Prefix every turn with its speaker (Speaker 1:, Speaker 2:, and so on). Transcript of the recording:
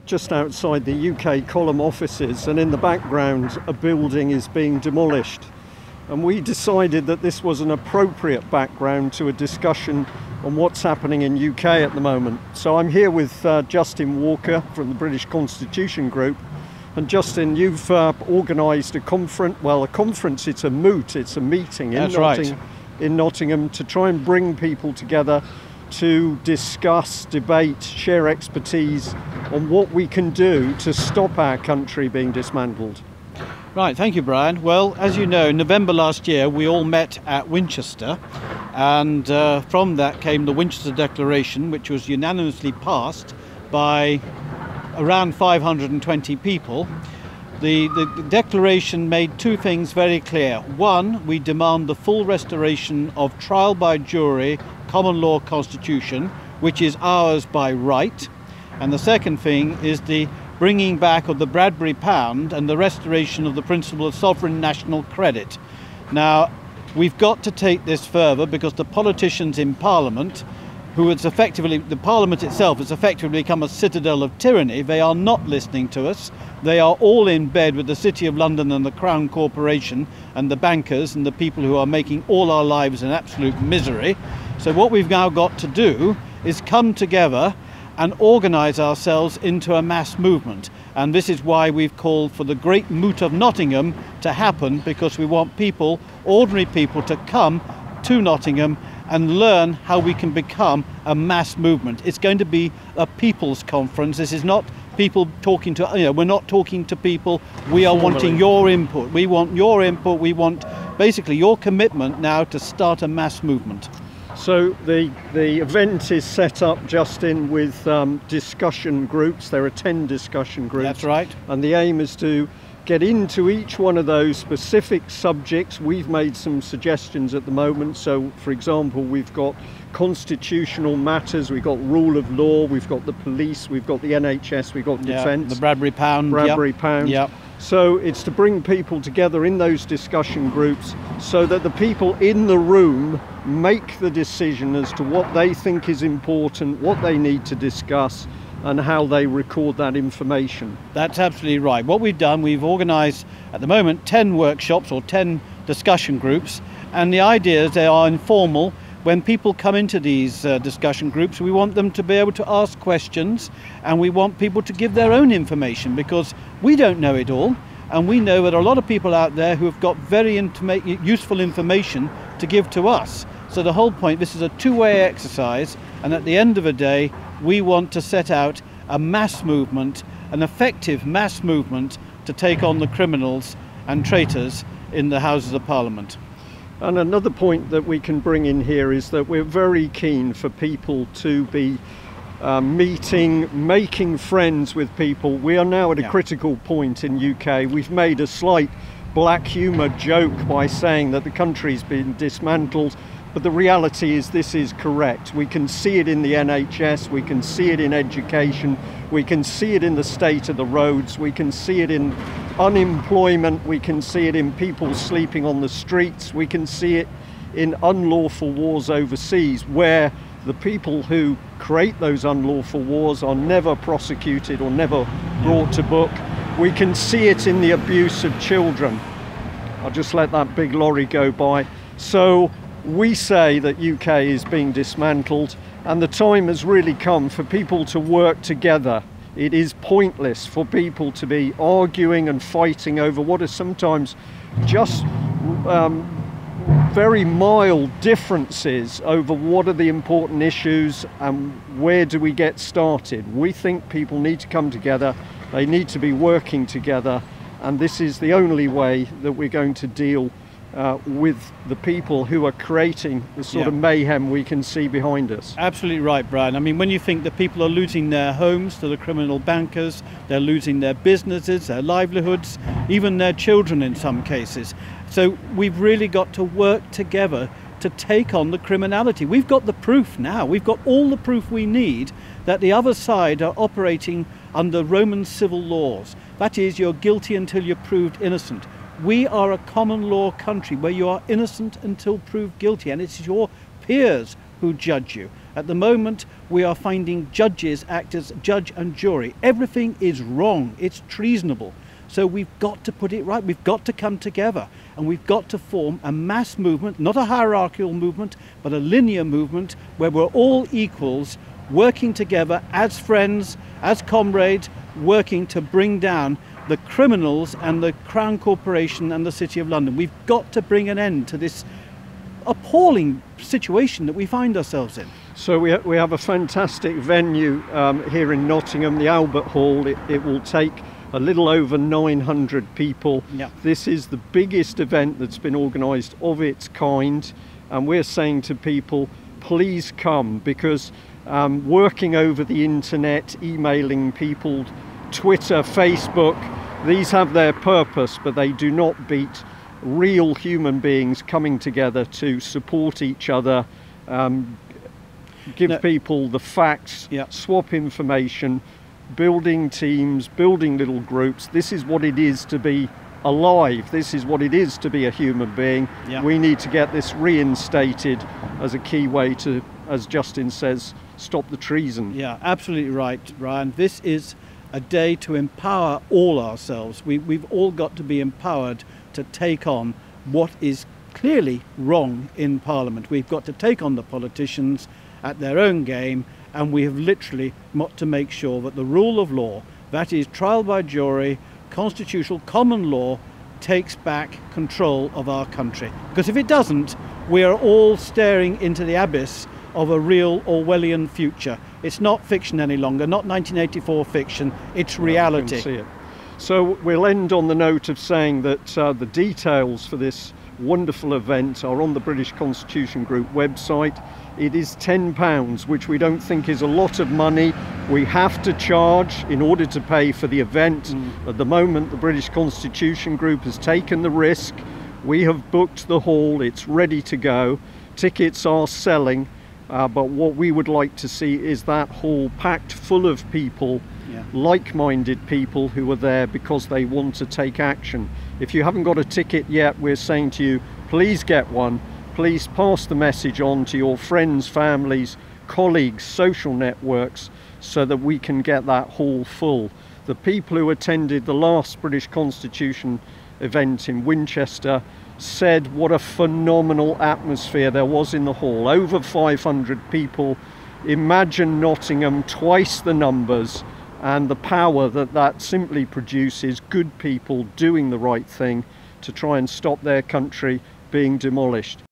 Speaker 1: Just outside the UK column offices, and in the background a building is being demolished, and we decided that this was an appropriate background to a discussion on what's happening in UK at the moment. So I'm here with Justin Walker from the British Constitution Group. And Justin, you've organised a conference, it's a moot, it's a meeting in Nottingham to try and bring people together to discuss, debate, share expertise on what we can do to stop our country being dismantled.
Speaker 2: Right, thank you, Brian. Well, as you know, in November last year, we all met at Winchester, and from that came the Winchester Declaration, which was unanimously passed by around 520 people. The declaration made two things very clear. One, we demand the full restoration of trial by jury common law constitution, which is ours by right. And the second thing is the bringing back of the Bradbury pound and the restoration of the principle of sovereign national credit. Now, we've got to take this further because the politicians in Parliament, the Parliament itself has effectively become a citadel of tyranny. They are not listening to us. They are all in bed with the City of London and the Crown Corporation and the bankers and the people who are making all our lives an absolute misery. So what we've now got to do is come together and organise ourselves into a mass movement. And this is why we've called for the Great Moot of Nottingham to happen, because we want people, ordinary people, to come to Nottingham and learn how we can become a mass movement. It's going to be a people's conference. This is not people talking to, we're not talking to people. We are wanting your input. We want your input. We want basically your commitment now to start a mass movement.
Speaker 1: So the event is set up, Justin, with discussion groups. There are 10 discussion groups.
Speaker 2: That's right.
Speaker 1: And the aim is to get into each one of those specific subjects. We've made some suggestions at the moment. So, for example, we've got constitutional matters, we've got rule of law, we've got the police, we've got the NHS, we've got defence.
Speaker 2: The Bradbury pound.
Speaker 1: Pound.
Speaker 2: Yep.
Speaker 1: So it's to bring people together in those discussion groups so that the people in the room make the decision as to what they think is important, what they need to discuss, and how they record that information.
Speaker 2: That's absolutely right. What we've done, we've organised at the moment 10 workshops or 10 discussion groups, and the idea is they are informal. When people come into these discussion groups, we want them to be able to ask questions, and we want people to give their own information, because we don't know it all, and we know that a lot of people out there who have got very useful information to give to us. So the whole point, this is a two-way exercise, and at the end of the day, we want to set out a mass movement, an effective mass movement to take on the criminals and traitors in the Houses of Parliament.
Speaker 1: And another point that we can bring in here is that we're very keen for people to be meeting, making friends with people. We are now at a critical point in UK. We've made a slight black humour joke by saying that the country's been dismantled, but the reality is this is correct. We can see it in the NHS, we can see it in education, we can see it in the state of the roads, we can see it in unemployment, we can see it in people sleeping on the streets, we can see it in unlawful wars overseas, where the people who create those unlawful wars are never prosecuted or never brought to book. We can see it in the abuse of children. I'll just let that big lorry go by. So we say that UK is being dismantled, and the time has really come for people to work together. It is pointless for people to be arguing and fighting over what are sometimes just very mild differences over what are the important issues and where do we get started. We think people need to come together, they need to be working together, and this is the only way that we're going to deal with the people who are creating the sort of mayhem we can see behind us.
Speaker 2: Absolutely right, Brian. I mean, when you think that people are losing their homes to the criminal bankers, they're losing their businesses, their livelihoods, even their children in some cases. So we've really got to work together to take on the criminality. We've got the proof now. We've got all the proof we need that the other side are operating under Roman civil laws. That is, you're guilty until you're proved innocent. We are a common law country where you are innocent until proved guilty, and it's your peers who judge you. At the moment, we are finding judges act as judge and jury. Everything is wrong. It's treasonable. So we've got to put it right. We've got to come together, and we've got to form a mass movement, not a hierarchical movement, but a linear movement where we're all equals, working together as friends, as comrades, working to bring down the criminals and the Crown Corporation and the City of London. We've got to bring an end to this appalling situation that we find ourselves in.
Speaker 1: So we have a fantastic venue here in Nottingham, the Albert Hall. It will take a little over 900 people.
Speaker 2: Yeah.
Speaker 1: This is the biggest event that's been organised of its kind, and we're saying to people, please come, because working over the internet, emailing people, Twitter, Facebook, these have their purpose, but they do not beat real human beings coming together to support each other, give people the facts,
Speaker 2: Yeah.
Speaker 1: swap information, building teams, building little groups. This is what it is to be alive. This is what it is to be a human being.
Speaker 2: Yeah.
Speaker 1: We need to get this reinstated as a key way to, as Justin says, stop the treason.
Speaker 2: Yeah, absolutely right, Ryan. This is a day to empower all ourselves. We've all got to be empowered to take on what is clearly wrong in Parliament. We've got to take on the politicians at their own game, and we have literally got to make sure that the rule of law, that is trial by jury, constitutional common law, takes back control of our country. Because if it doesn't, we are all staring into the abyss of a real Orwellian future. It's not fiction any longer, not 1984 fiction, it's reality.
Speaker 1: I can see it. So we'll end on the note of saying that the details for this wonderful event are on the British Constitution Group website. It is £10, which we don't think is a lot of money. We have to charge in order to pay for the event. At the moment, the British Constitution Group has taken the risk. We have booked the hall, it's ready to go. Tickets are selling, but what we would like to see is that hall packed full of people, like-minded people who are there because they want to take action. If you haven't got a ticket yet, we're saying to you, please get one. Please pass the message on to your friends, families, colleagues, social networks, so that we can get that hall full. The people who attended the last British Constitution event in Winchester said what a phenomenal atmosphere there was in the hall. Over 500 people. Imagine Nottingham, twice the numbers, and the power that simply produces good people doing the right thing to try and stop their country being demolished.